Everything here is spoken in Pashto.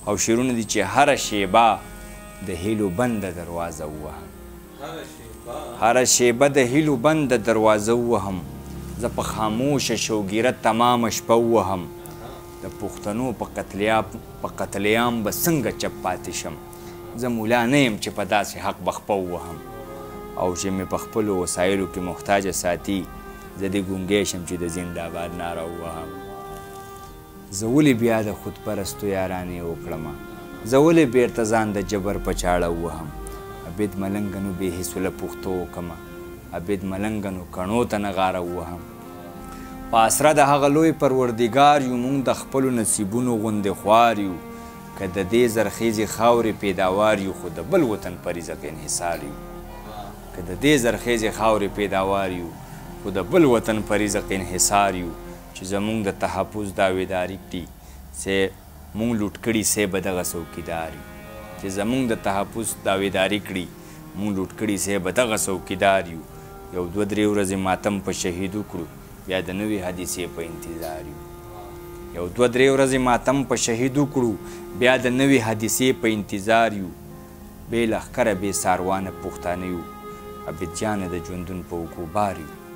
او شعرونه دي چې هره شیبه د هیلو بنده دروازه ووهم هره شیبه د هیلو بنده دروازه ووهم زه په خاموشه شوګیره تمامه شپه ووهم د پښتنو په قتلیام به څنګه چپ پاتې شم زه مولا نه یم چې په داسې حق به خپه ووهم او چې مې په خپلو وسایلو کې محتاجه ساتي زه دې ګونګی شم چې د زنده‌باد ناره ووهم زه ولې بیا د خودپرستو یارانې وکړمه زه ولې بیرته ځان د جبر په چاړه ووهم عبید ملنګنو بې حسوله پښتو وکمه عبید ملنګنو کڼو ته نغاره ووهم په اسره د هغه لوی پروردګار یو موږ د خپلو نصیبونو غوندې خوار یو که د دې زرخیزې خاورې پیداوار یو خو د بل وطن په رزق انحصار یو که د دې زرخیزې خاورې پیداوار یو خو د بل وطن په رزق انحصار یو چې زموږ د تحفظ دعویداري کړي سې موږ لوټ کړي سې به دغه څوکیدار یو چې زموږ د تحفظ دعویداري کړي موږ لوټ کړي سې به دغه څوکیدار یو یو دوه درې ورځې ماتم په شهید وکړو بیا د نوې حادثې په انتظار یو یو دوه درې ورځې ماتم په شهید وکړو بیا د نوې حادثې په انتظار یو بې لښکره بې ساروانه پښتانه یو عبید جانه د ژوندون په اوږو بار یو